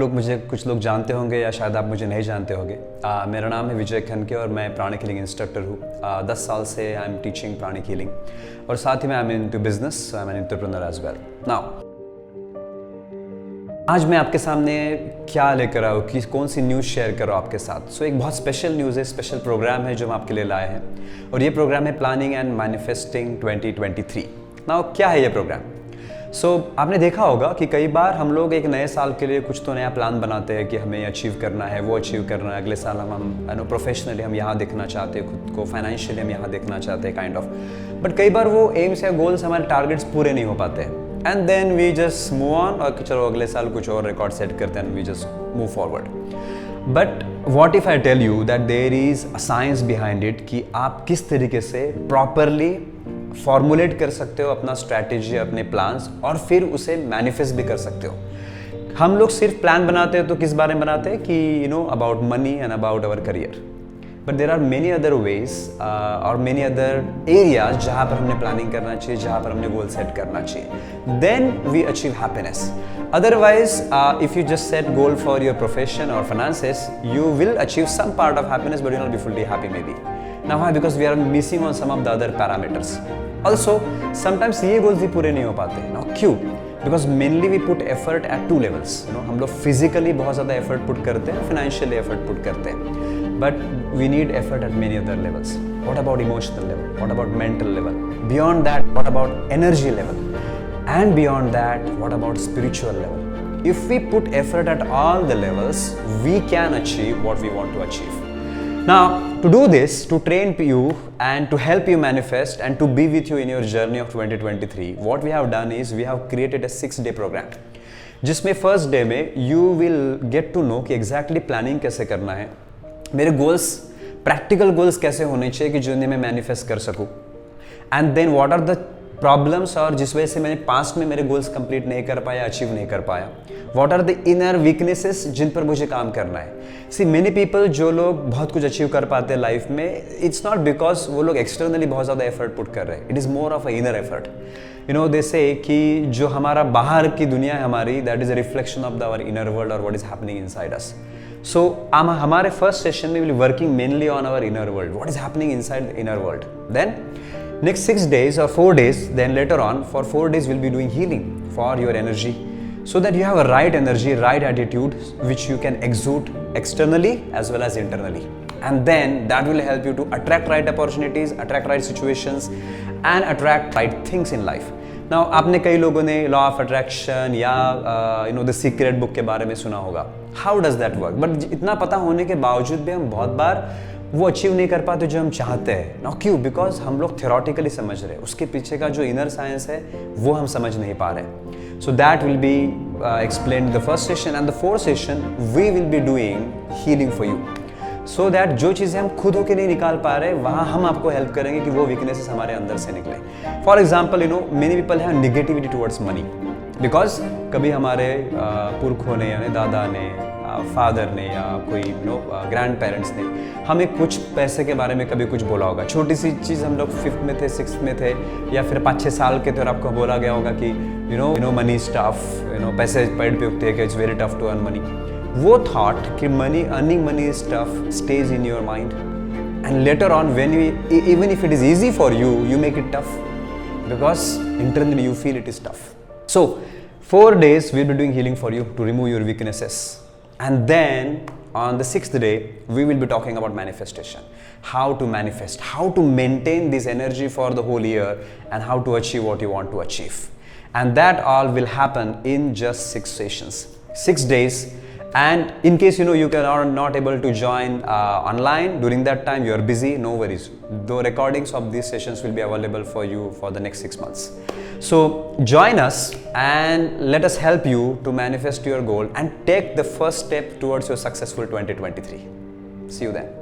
लोग मुझे कुछ लोग जानते होंगे या शायद आप मुझे नहीं जानते होंगे। मेरा नाम है विजय खनके और मैं प्राणिक हीलिंग इंस्ट्रक्टर हूँ। 10 साल से I am teaching pranic healing और साथ ही में I am into business, I am an entrepreneur as well. Now आज मैं आपके सामने क्या लेकर आया हूँ कि कौन सी न्यूज़ शेयर करो आपके साथ। सो एक बहुत स्पेशल न्यूज़ है, स्पेशल प्रोग्राम है जो हम आपके लिए लाए हैं और ये प्रोग्राम है प्लानिंग एंड मैनिफेस्टिंग 2023। नाउ क्या है ये प्रोग्राम? आपने देखा होगा कि कई बार हम लोग एक नए साल के लिए कुछ तो नया प्लान बनाते हैं कि हमें अचीव करना है, वो अचीव करना है। अगले साल हम प्रोफेशनली हम यहाँ देखना चाहते हैं खुद को, फाइनेंशियली हम यहाँ देखना चाहते हैं काइंड ऑफ। बट कई बार वो एम्स या गोल्स हमारे टारगेट्स पूरे नहीं हो पाते हैं and then we just move on और चलो अगले साल कुछ और रिकॉर्ड सेट करते हैं, we just move forward. But what if I tell you that there is a science behind it कि आप किस तरीके से प्रॉपरली फॉर्मुलेट कर सकते हो अपना स्ट्रैटेजी, अपने प्लान्स और फिर उसे मैनिफेस्ट भी कर सकते हो। हम लोग सिर्फ प्लान बनाते हैं तो किस बारे में बनाते हैं कि about money and about our career, but there are many other ways और मेनी अदर एरियाज जहाँ पर हमने प्लानिंग करना चाहिए, जहाँ पर हमने गोल सेट करना चाहिए, then we achieve happiness. Otherwise, if you just set goal for your profession or finances, you will achieve some part of happiness, but you will not be fully happy maybe. Now why? Because we are missing on some of the other parameters. Also, sometimes ये goals भी पूरे नहीं हो पाते. Now क्यों? Because mainly we put effort at two levels. हम लोग physically बहुत ज़्यादा effort put करते हैं, financially effort put करते हैं. But we need effort at many other levels. What about emotional level? What about mental level? Beyond that, what about energy level? And beyond that, what about spiritual level? If we put effort at all the levels, we can achieve what we want to achieve. Now, to do this, to train you and to help you manifest and to be with you in your journey of 2023, what we have done is we have created a 6-day program. जिसमें first day में you will get to know कि exactly planning कैसे करना है, मेरे goals, practical goals कैसे होने चाहिए कि जो मैं manifest कर सकूँ, and then what are the problems और जिस वजह से मैंने पास्ट में मेरे गोल्स कंप्लीट नहीं कर पाया, अचीव नहीं कर पाया। What are the inner weaknesses जिन पर मुझे काम करना है। सी मेनी पीपल जो लोग बहुत कुछ अचीव कर पाते हैं लाइफ में, इट्स नॉट बिकॉज वो लोग एक्सटर्नली बहुत ज़्यादा एफर्ट पुट कर रहे हैं, it is more of a inner effort. They say कि जो हमारा बाहर की दुनिया है हमारी, that is a reflection of our inner world और what is happening inside us. So हमारे फर्स्ट सेशन में will working mainly on our inner world, what is happening inside the inner world. Then next 6 days or 4 days, then later on for 4 days we'll be doing healing for your energy so that you have a right energy, right attitude which you can exude externally as well as internally, and then that will help you to attract right opportunities, attract right situations and attract right things in life. Now आपने कई लोगों ने law of attraction या the secret book के बारे में सुना होगा। How does that work? But इतना पता होने के बावजूद भी हम बहुत बार वो अचीव नहीं कर पाते जो हम चाहते हैं ना। क्यों? बिकॉज हम लोग थियोरेटिकली समझ रहे हैं, उसके पीछे का जो इनर साइंस है वो हम समझ नहीं पा रहे। So that will be explain the first session and the fourth session we will be doing healing for you, so that जो चीज़ें हम खुद होकर नहीं निकाल पा रहे वहाँ हम आपको हेल्प करेंगे कि वो वीकनेसेस हमारे अंदर से निकले। For example many people have negativity towards money because कभी हमारे पुरखों ने यानी दादा ने, फादर ने या कोई ग्रैंड पेरेंट्स ने हमें कुछ पैसे के बारे में कभी कुछ बोला होगा। छोटी सी चीज़ हम लोग 5th में थे, 6th में थे या फिर 5-6 साल के थे और आपको बोला गया होगा कि मनी इज टफ, पैसे पेड़ पे उगते हैं कि it's very tough to earn money. वो थॉट कि earning money is tough stage in your mind and later on when you even if it is easy for you, you make it tough because internally you feel it is tough. So 4 days we'll be doing healing for you to remove your weaknesses, and then on the 6th day we will be talking about manifestation, how to manifest, how to maintain this energy for the whole year and how to achieve what you want to achieve, and that all will happen in just 6 sessions, 6 days. And in case you are not able to join online during that time, you are busy, no worries, the recordings of these sessions will be available for you for the next 6 months. So join us and let us help you to manifest your goal and take the first step towards your successful 2023. See you then.